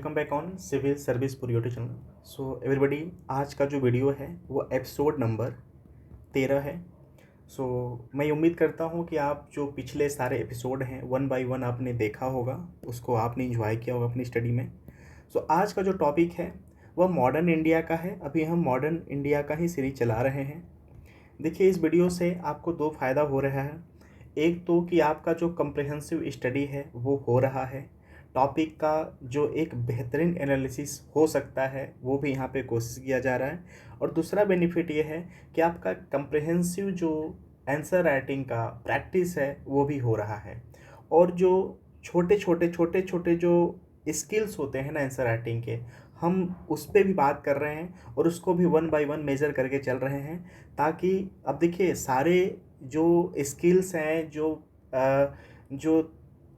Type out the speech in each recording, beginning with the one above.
Welcome back on civil service for YouTube channel. So everybody, आज का जो video है वो एपिसोड नंबर 13 है। सो मैं उम्मीद करता हूँ कि आप जो पिछले सारे एपिसोड हैं वन बाय वन आपने देखा होगा, उसको आपने इंजॉय किया होगा अपनी स्टडी में। सो आज का जो टॉपिक है वह मॉडर्न इंडिया का है। अभी हम मॉडर्न इंडिया का ही सीरीज चला रहे हैं। देखिए, इस वीडियो से आपको दो फ़ायदा हो रहा है। एक तो कि आपका जो कम्प्रिहेंसिव स्टडी है वो हो रहा है, टॉपिक का जो एक बेहतरीन एनालिसिस हो सकता है वो भी यहाँ पे कोशिश किया जा रहा है। और दूसरा बेनिफिट ये है कि आपका कम्प्रिहेंसिव जो आंसर राइटिंग का प्रैक्टिस है वो भी हो रहा है। और जो छोटे छोटे जो स्किल्स होते हैं ना आंसर राइटिंग के, हम उस पर भी बात कर रहे हैं और उसको भी वन बाय वन मेज़र करके चल रहे हैं, ताकि अब देखिए सारे जो स्किल्स हैं, जो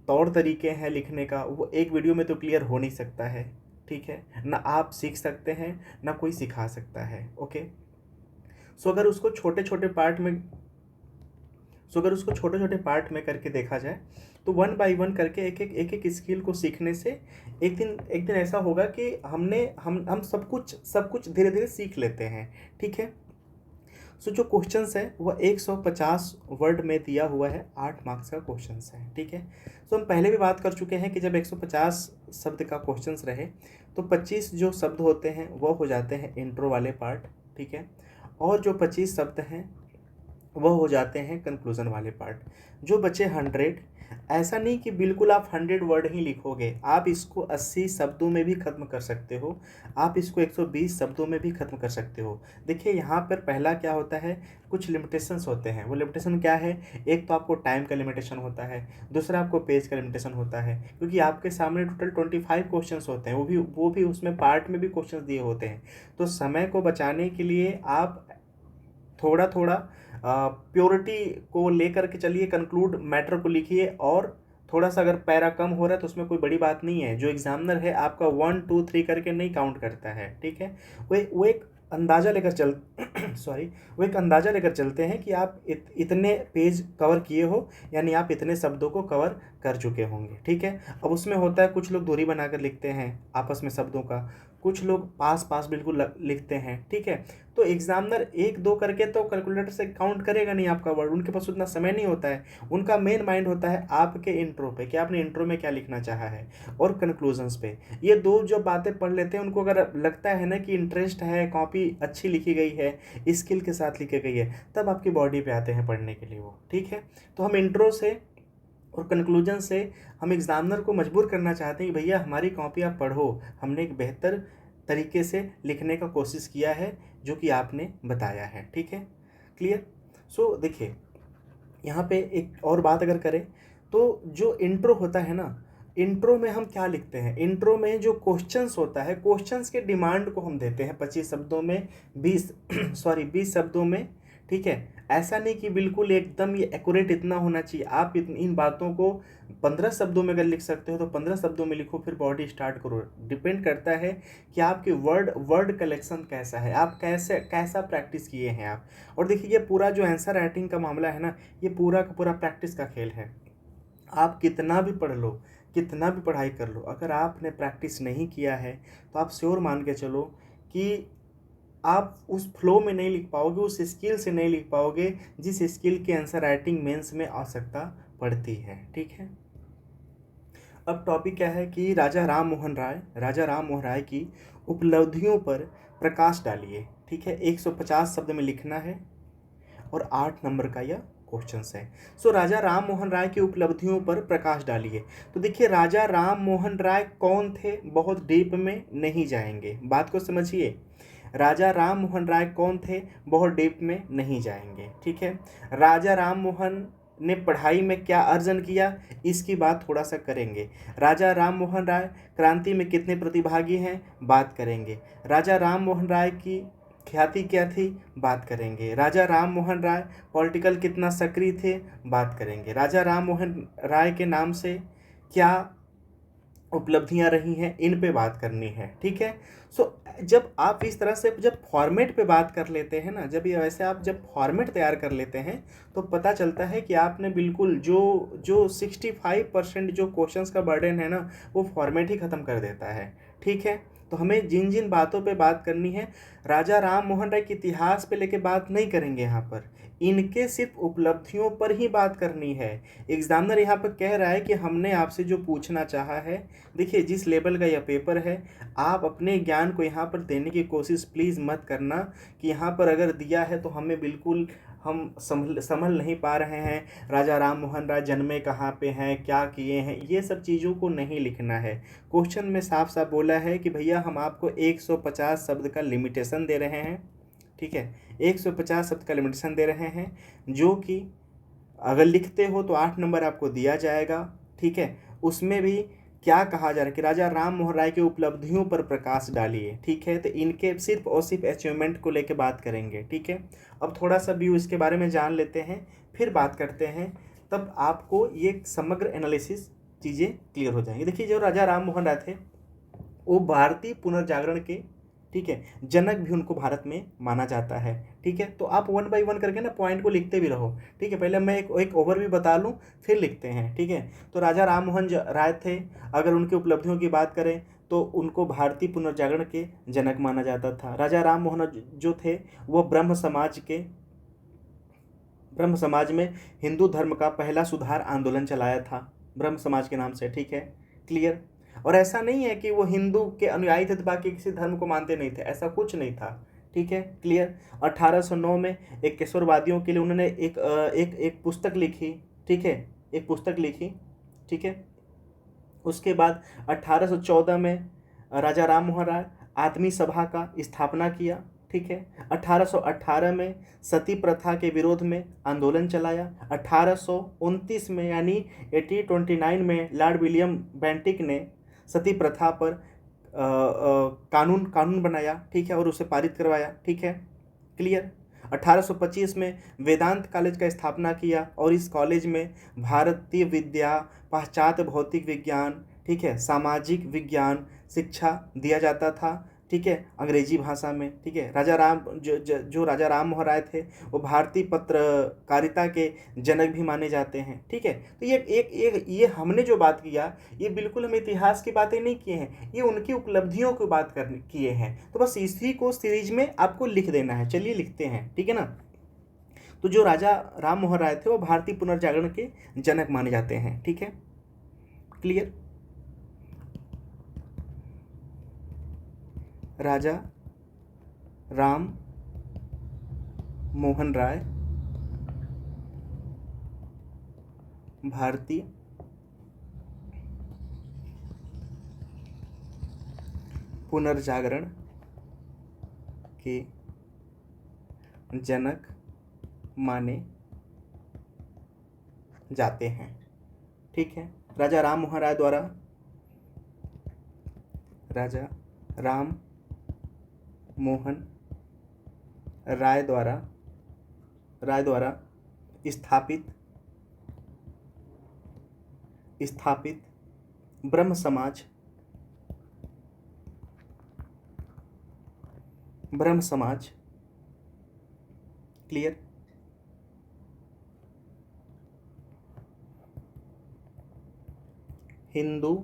तौर तरीके हैं लिखने का, वो एक वीडियो में तो क्लियर हो नहीं सकता है। ठीक है ना, आप सीख सकते हैं ना कोई सिखा सकता है। ओके। सो अगर उसको छोटे छोटे पार्ट में करके देखा जाए तो वन बाय वन करके एक एक स्किल को सीखने से एक दिन ऐसा होगा कि हम सब कुछ धीरे धीरे सीख लेते हैं। ठीक है। सो जो क्वेश्चंस है वह 150 वर्ड में दिया हुआ है, 8 मार्क्स का क्वेश्चंस है। ठीक है। सो हम पहले भी बात कर चुके हैं कि जब 150 शब्द का क्वेश्चंस रहे तो 25 जो शब्द होते हैं वो हो जाते हैं इंट्रो वाले पार्ट। ठीक है। और जो 25 शब्द हैं वह हो जाते हैं कंक्लूजन वाले पार्ट। जो बचे 100, ऐसा नहीं कि बिल्कुल आप 100 वर्ड ही लिखोगे, आप इसको 80 शब्दों में भी ख़त्म कर सकते हो, आप इसको 120 शब्दों में भी ख़त्म कर सकते हो। देखिए यहाँ पर पहला क्या होता है, कुछ लिमिटेशंस होते हैं। वो लिमिटेशन क्या है? एक तो आपको टाइम का लिमिटेशन होता है, दूसरा आपको पेज का लिमिटेशन होता है, क्योंकि आपके सामने टोटल 25 क्वेश्चन होते हैं, वो भी उसमें पार्ट में भी क्वेश्चन दिए होते हैं। तो समय को बचाने के लिए आप थोड़ा थोड़ा प्योरिटी को लेकर के चलिए, कंक्लूड मैटर को लिखिए। और थोड़ा सा अगर पैरा कम हो रहा है तो उसमें कोई बड़ी बात नहीं है। जो एग्जामिनर है आपका 1 2 3 करके नहीं काउंट करता है। ठीक है। वो एक अंदाज़ा लेकर चल सॉरी, वो एक अंदाज़ा लेकर चलते हैं कि आप इतने पेज कवर किए हो, यानी आप इतने शब्दों को कवर कर चुके होंगे। ठीक है। अब उसमें होता है कुछ लोग दूरी बनाकर लिखते हैं आपस में शब्दों का, कुछ लोग पास पास बिल्कुल लिखते हैं। ठीक है। तो एग्जामिनर 1 2 करके तो कैलकुलेटर से काउंट करेगा नहीं आपका वर्ड, उनके पास उतना समय नहीं होता है। उनका मेन माइंड होता है आपके इंट्रो पे कि आपने इंट्रो में क्या लिखना चाहा है, और कंक्लूजन्स पे। ये दो जो बातें पढ़ लेते हैं, उनको अगर लगता है ना कि इंटरेस्ट है, कॉपी अच्छी लिखी गई है, स्किल के साथ लिखी गई है, तब आपकी बॉडी पे आते हैं पढ़ने के लिए वो। ठीक है। तो हम इंट्रो से और कंक्लूजन से हम एग्जामिनर को मजबूर करना चाहते हैं कि भैया हमारी कॉपी आप पढ़ो, हमने एक बेहतर तरीके से लिखने का कोशिश किया है जो कि आपने बताया है। ठीक है। क्लियर। सो देखिए यहाँ पे एक और बात अगर करें तो जो इंट्रो होता है ना, इंट्रो में हम क्या लिखते हैं? इंट्रो में जो क्वेश्चंस होता है, क्वेश्चंस के डिमांड को हम देते हैं 25 शब्दों में, 20 शब्दों में। ठीक है। ऐसा नहीं कि बिल्कुल एकदम ये एक्यूरेट इतना होना चाहिए। आप इन बातों को 15 शब्दों में अगर लिख सकते हो तो 15 शब्दों में लिखो, फिर बॉडी स्टार्ट करो। डिपेंड करता है कि आपके वर्ड कलेक्शन कैसा है, आप कैसा प्रैक्टिस किए हैं आप। और देखिए ये पूरा जो आंसर राइटिंग का मामला है ना, ये पूरा का पूरा प्रैक्टिस का खेल है। आप कितना भी पढ़ लो, कितना भी पढ़ाई कर लो, अगर आपने प्रैक्टिस नहीं किया है तो आप श्योर मान के चलो कि आप उस फ्लो में नहीं लिख पाओगे, उस स्किल से नहीं लिख पाओगे जिस स्किल की आंसर राइटिंग मेंस में आवश्यकता पड़ती है। ठीक है। अब टॉपिक क्या है कि राजा राम मोहन राय की उपलब्धियों पर प्रकाश डालिए। ठीक है। 150 शब्द में लिखना है और 8 नंबर का यह क्वेश्चन है। सो राजा राम मोहन राय की उपलब्धियों पर प्रकाश डालिए। तो देखिए राजा राम मोहन राय कौन थे, बहुत डीप में नहीं जाएंगे, बात को समझिए। राजा राम मोहन राय कौन थे, बहुत डीप में नहीं जाएंगे। ठीक है। राजा राम मोहन ने पढ़ाई में क्या अर्जन किया, इसकी बात थोड़ा सा करेंगे। राजा राम मोहन राय क्रांति में कितने प्रतिभागी हैं, बात करेंगे। राजा राम मोहन राय की ख्याति क्या थी, बात करेंगे। राजा राम मोहन राय पॉलिटिकल कितना सक्रिय थे, बात करेंगे। राजा राम मोहन राय के नाम से क्या उपलब्धियां रही हैं, इन पे बात करनी है, ठीक है। सो जब आप इस तरह से जब फॉर्मेट पे बात कर लेते हैं ना, जब ये वैसे आप जब फॉर्मेट तैयार कर लेते हैं, तो पता चलता है कि आपने बिल्कुल जो जो 65% जो क्वेश्चंस का बर्डन है ना, वो फॉर्मेट ही ख़त्म कर देता है, ठीक है। तो हमें जिन जिन बातों पे बात करनी है, राजा राम मोहन राय के इतिहास पे लेके बात नहीं करेंगे यहाँ पर, इनके सिर्फ उपलब्धियों पर ही बात करनी है। एग्जामिनर यहाँ पर कह रहा है कि हमने आपसे जो पूछना चाहा है, देखिए जिस लेवल का यह पेपर है, आप अपने ज्ञान को यहाँ पर देने की कोशिश प्लीज़ मत करना कि यहाँ पर अगर दिया है तो हमें बिल्कुल हम संभल नहीं पा रहे हैं, राजा राम मोहन राय जन्मे कहाँ पे हैं, क्या किए हैं, ये सब चीज़ों को नहीं लिखना है। क्वेश्चन में साफ साफ बोला है कि भैया हम आपको 150 शब्द का लिमिटेशन दे रहे हैं, ठीक है, 150 शब्द का लिमिटेशन दे रहे हैं, जो कि अगर लिखते हो तो 8 नंबर आपको दिया जाएगा, ठीक है। उसमें भी क्या कहा जा रहा है कि राजा राम मोहन राय की उपलब्धियों पर प्रकाश डालिए, ठीक है। तो इनके सिर्फ और सिर्फ अचीवमेंट को लेकर बात करेंगे, ठीक है। अब थोड़ा सा व्यू इसके बारे में जान लेते हैं, फिर बात करते हैं, तब आपको ये समग्र एनालिसिस चीज़ें क्लियर हो जाएंगी। देखिए जो राजा राम मोहन राय थे, वो भारतीय पुनर्जागरण के, ठीक है, जनक भी उनको भारत में माना जाता है, ठीक है। तो आप वन बाय वन करके ना पॉइंट को लिखते भी रहो, ठीक है। पहले मैं एक ओवरव्यू बता लूँ, फिर लिखते हैं, ठीक है। तो राजा राम मोहन राय थे, अगर उनकी उपलब्धियों की बात करें तो उनको भारतीय पुनर्जागरण के जनक माना जाता था। राजा राम मोहन जो थे, वो ब्रह्म समाज में हिंदू धर्म का पहला सुधार आंदोलन चलाया था, ब्रह्म समाज के नाम से, ठीक है, क्लियर। और ऐसा नहीं है कि वो हिंदू के अनुयायी थे तो बाकी किसी धर्म को मानते नहीं थे, ऐसा कुछ नहीं था, ठीक है, क्लियर। 1809 में एक केशववादियों के लिए उन्होंने एक पुस्तक लिखी, ठीक है, एक पुस्तक लिखी, ठीक है। उसके बाद 1814 में राजा राम मोहन राय आदमी सभा का स्थापना किया, ठीक है। 1818 में सती प्रथा के विरोध में आंदोलन चलाया। 1829 में यानी 1829 में लॉर्ड विलियम बेंटिक ने सती प्रथा पर कानून कानून बनाया, ठीक है, और उसे पारित करवाया, ठीक है, क्लियर। 1825 में वेदांत कॉलेज का स्थापना किया और इस कॉलेज में भारतीय विद्या, पाश्चात्य भौतिक विज्ञान, ठीक है, सामाजिक विज्ञान शिक्षा दिया जाता था, ठीक है, अंग्रेजी भाषा में, ठीक है। राजा राम जो राजा राम मोहन राय थे, वो भारतीय पत्रकारिता के जनक भी माने जाते हैं, ठीक है। तो ये हमने जो बात किया, ये बिल्कुल हम इतिहास की बातें नहीं किए हैं, ये उनकी उपलब्धियों की बात कर किए हैं। तो बस इसी को सीरीज में आपको लिख देना है, चलिए लिखते हैं, ठीक है ना। तो जो राजा राम मोहन राय थे, वो भारतीय पुनर्जागरण के जनक माने जाते हैं, ठीक है, क्लियर। राजा राम मोहन राय भारतीय पुनर्जागरण के जनक माने जाते हैं, ठीक है। राजा राम मोहन राय द्वारा स्थापित ब्रह्म समाज, क्लियर। हिंदू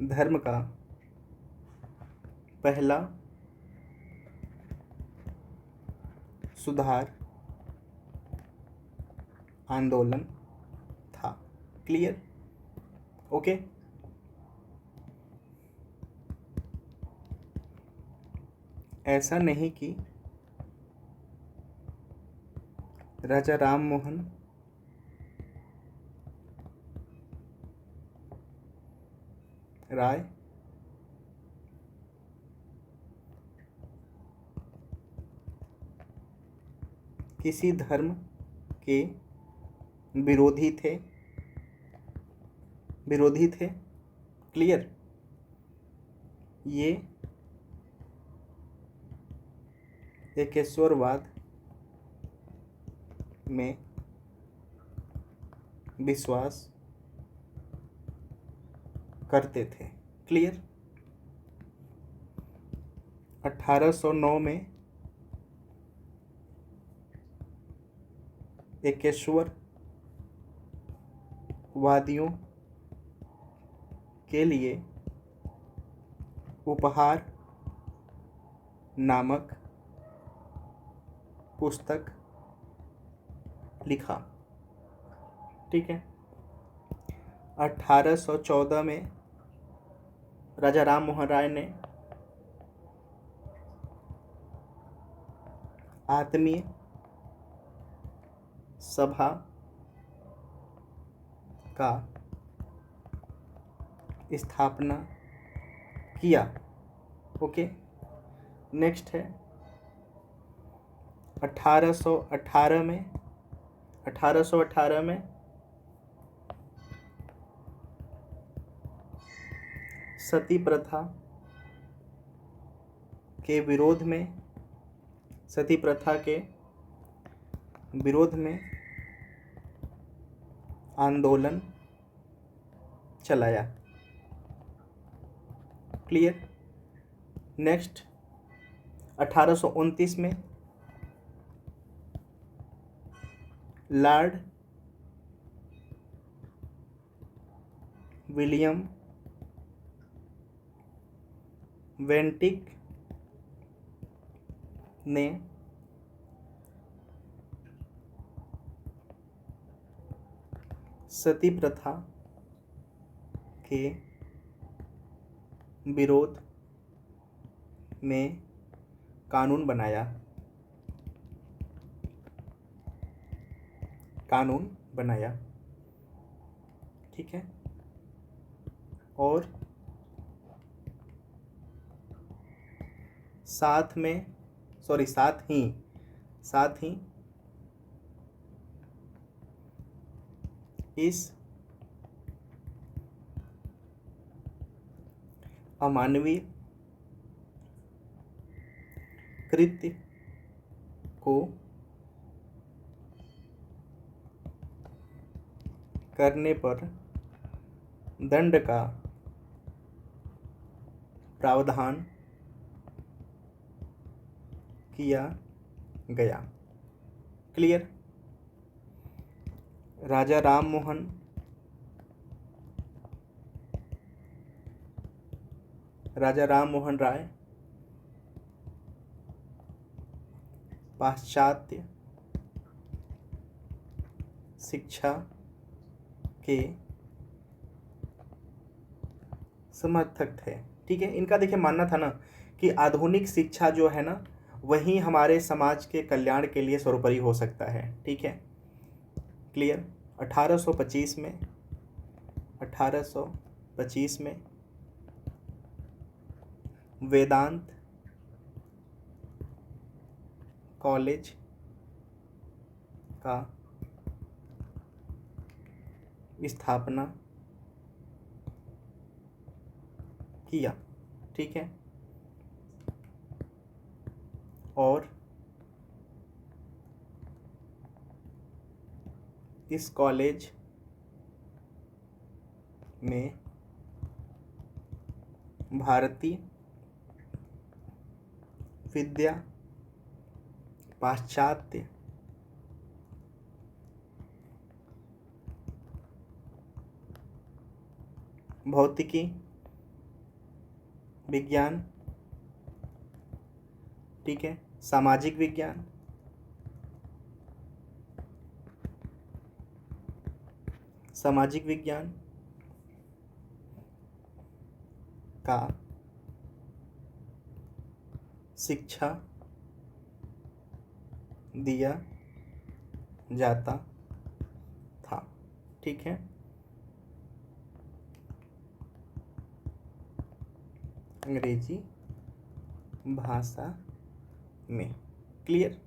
धर्म का पहला सुधार आंदोलन था, क्लियर, ओके। ऐसा नहीं कि राजा राम मोहन राय किसी धर्म के विरोधी थे, क्लियर। ये एकेश्वरवाद में विश्वास करते थे। क्लियर। 1809 में एकेश्वर वादियों के लिए उपहार नामक पुस्तक लिखा। ठीक है। 1814 में राजा राम मोहन राय ने आत्मीय सभा का स्थापना किया। ओके। नेक्स्ट है 1818 में 1818 में सती प्रथा के विरोध में सती प्रथा के विरोध में आंदोलन चलाया। क्लियर। नेक्स्ट 1829 में लॉर्ड विलियम वेंटिक ने सती प्रथा के विरोध में कानून बनाया। ठीक है। और साथ ही इस अमानवीय कृत्य को करने पर दंड का प्रावधान किया गया। क्लियर। राजा राम मोहन राय पाश्चात्य शिक्षा के समर्थक थे। ठीक है। इनका देखिए मानना था ना कि आधुनिक शिक्षा जो है ना वही हमारे समाज के कल्याण के लिए सर्वोपरि हो सकता है। ठीक है। क्लियर। 1825 में वेदांत कॉलेज का स्थापना किया। ठीक है। और इस कॉलेज में भारतीय विद्या पाश्चात्य भौतिकी विज्ञान, ठीक है, सामाजिक विज्ञान, का शिक्षा दिया जाता था। ठीक है। अंग्रेजी भाषा में। क्लियर।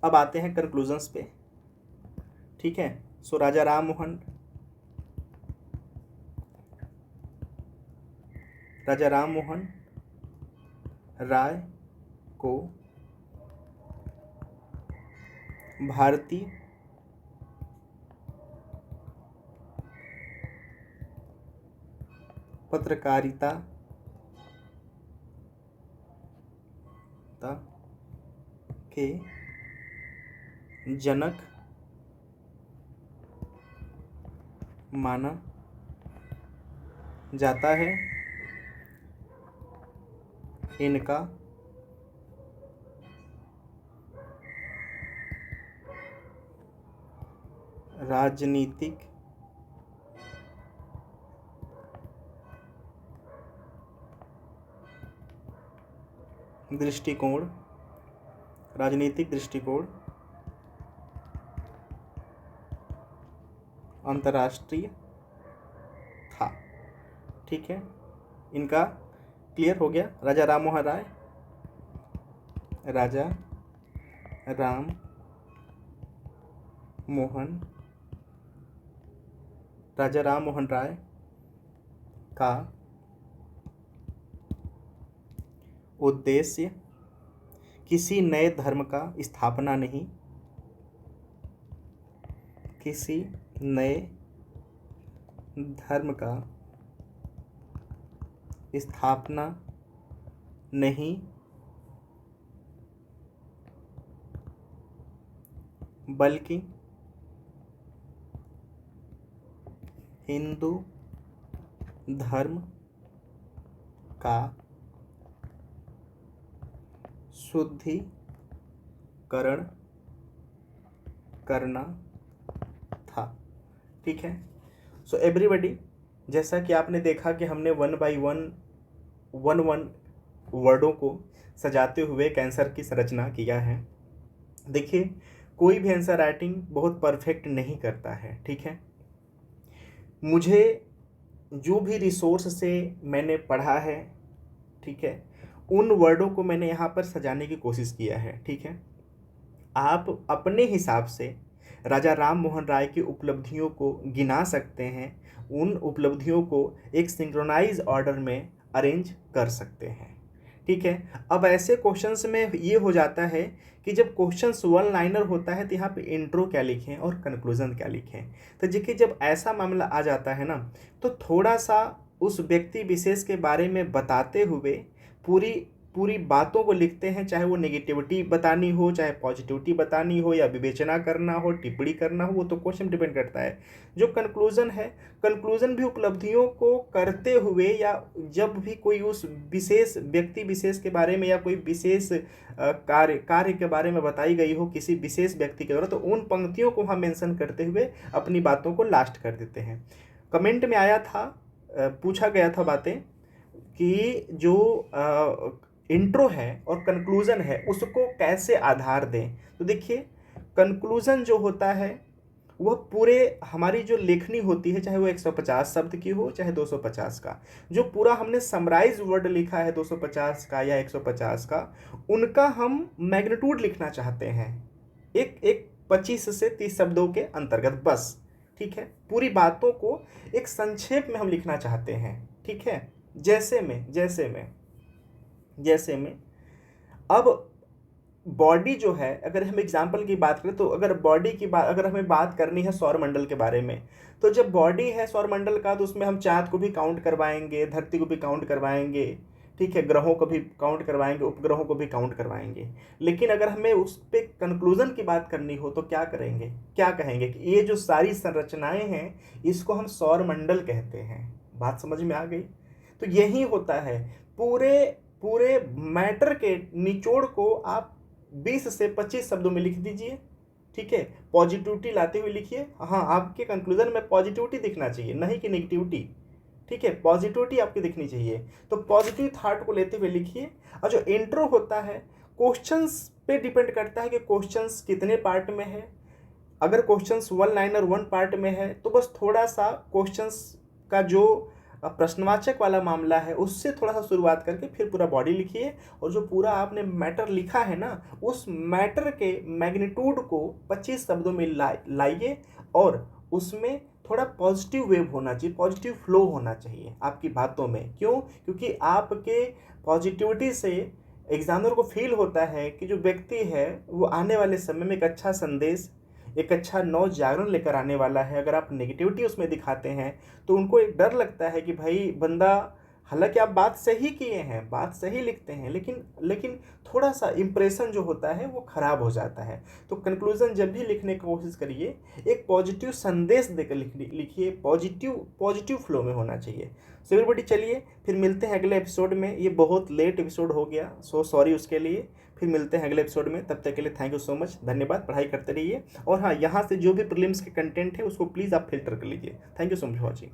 अब आते हैं कंक्लूजन्स पे। ठीक है। सो राजा राम मोहन राय को भारतीय पत्रकारिता के जनक माना जाता है। इनका राजनीतिक दृष्टिकोण अंतर्राष्ट्रीय था। ठीक है, इनका क्लियर हो गया। राजा राम मोहन राय, राजा राम मोहन राय का उद्देश्य किसी नए धर्म का स्थापना नहीं, किसी नए धर्म का स्थापना नहीं, बल्कि हिंदू धर्म का शुद्धिकरण करना था। ठीक है, सो एवरीबॉडी, जैसा कि आपने देखा कि हमने वन बाय वन वर्डों को सजाते हुए एक आंसर की संरचना किया है। देखिए, कोई भी आंसर राइटिंग बहुत परफेक्ट नहीं करता है। ठीक है, मुझे जो भी रिसोर्स से मैंने पढ़ा है, ठीक है, उन वर्डों को मैंने यहाँ पर सजाने की कोशिश किया है। ठीक है, आप अपने हिसाब से राजा राम मोहन राय की उपलब्धियों को गिना सकते हैं, उन उपलब्धियों को एक सिंक्रोनाइज ऑर्डर में अरेंज कर सकते हैं। ठीक है, अब ऐसे क्वेश्चंस में ये हो जाता है कि जब क्वेश्चंस वन लाइनर होता है तो यहाँ पे इंट्रो क्या लिखें और कंक्लूजन क्या लिखें। तो देखिए, जब ऐसा मामला आ जाता है ना, तो थोड़ा सा उस व्यक्ति विशेष के बारे में बताते हुए पूरी बातों को लिखते हैं, चाहे वो नेगेटिविटी बतानी हो, चाहे पॉजिटिविटी बतानी हो, या विवेचना करना हो, टिप्पणी करना हो, वो तो क्वेश्चन डिपेंड करता है। जो कंक्लूजन है, कंक्लूजन भी उपलब्धियों को करते हुए, या जब भी कोई उस विशेष व्यक्ति विशेष के बारे में या कोई विशेष कार्य के बारे में बताई गई हो किसी विशेष व्यक्ति के द्वारा, तो उन पंक्तियों को हम मेंशन करते हुए अपनी बातों को लास्ट कर देते हैं। कमेंट में आया था, पूछा गया था बातें कि जो इंट्रो है और कंक्लूजन है उसको कैसे आधार दें। तो देखिए, कंक्लूजन जो होता है वह पूरे हमारी जो लेखनी होती है, चाहे वो 150 शब्द की हो चाहे 250 का, जो पूरा हमने समराइज वर्ड लिखा है 250 का या 150 का, उनका हम मैग्नीट्यूड लिखना चाहते हैं एक 25 से 30 शब्दों के अंतर्गत बस। ठीक है, पूरी बातों को एक संक्षेप में हम लिखना चाहते हैं। ठीक है, जैसे में अब बॉडी जो है, अगर हम एग्जाम्पल की बात करें तो अगर बॉडी की बात, अगर हमें बात करनी है सौरमंडल के बारे में, तो जब बॉडी है सौरमंडल का, तो उसमें हम चांद को भी काउंट करवाएंगे, धरती को भी काउंट करवाएंगे, ठीक है, ग्रहों को भी काउंट करवाएंगे, उपग्रहों को भी काउंट करवाएंगे। लेकिन अगर हमें उस पर कंक्लूजन की बात करनी हो तो क्या करेंगे, क्या कहेंगे कि ये जो सारी संरचनाएं हैं इसको हम सौरमंडल कहते हैं। बात समझ में आ गई? तो यही होता है, पूरे मैटर के निचोड़ को आप 20 से 25 शब्दों में लिख दीजिए। ठीक है, पॉजिटिविटी लाते हुए लिखिए। हाँ, आपके कंक्लूजन में पॉजिटिविटी दिखना चाहिए, नहीं कि नेगेटिविटी। ठीक है, पॉजिटिविटी आपकी दिखनी चाहिए, तो पॉजिटिव थॉट को लेते हुए लिखिए। और जो इंट्रो होता है, क्वेश्चंस पे डिपेंड करता है कि क्वेश्चंस कितने पार्ट में है। अगर questions one liner one part में है तो बस थोड़ा सा क्वेश्चंस का जो प्रश्नवाचक वाला मामला है उससे थोड़ा सा शुरुआत करके फिर पूरा बॉडी लिखिए, और जो पूरा आपने मैटर लिखा है ना, उस मैटर के मैग्नीट्यूड को 25 शब्दों में लाइए, और उसमें थोड़ा पॉजिटिव वेव होना चाहिए, पॉजिटिव फ्लो होना चाहिए आपकी बातों में। क्यों? क्योंकि आपके पॉजिटिविटी से एग्जामिनर को फील होता है कि जो व्यक्ति है वो आने वाले समय में एक अच्छा संदेश एक अच्छा नौ जागरण लेकर आने वाला है। अगर आप नेगेटिविटी उसमें दिखाते हैं तो उनको एक डर लगता है कि भाई बंदा, हालांकि आप बात सही किए हैं, बात सही लिखते हैं, लेकिन लेकिन थोड़ा सा इम्प्रेशन जो होता है वो खराब हो जाता है। तो कंक्लूजन जब भी लिखने की कोशिश करिए, एक पॉजिटिव संदेश देकर लिखिए, पॉजिटिव पॉजिटिव फ्लो में होना चाहिए। सो एवरीबॉडी, चलिए फिर मिलते हैं अगले एपिसोड में। ये बहुत लेट एपिसोड हो गया, सो सॉरी उसके लिए। फिर मिलते हैं अगले एपिसोड में, तब तक के लिए थैंक यू सो मच, धन्यवाद। पढ़ाई करते रहिए, और हाँ, यहाँ से जो भी प्रीलिम्स के कंटेंट है उसको प्लीज़ आप फिल्टर कर लीजिए। Thank you so much for watching.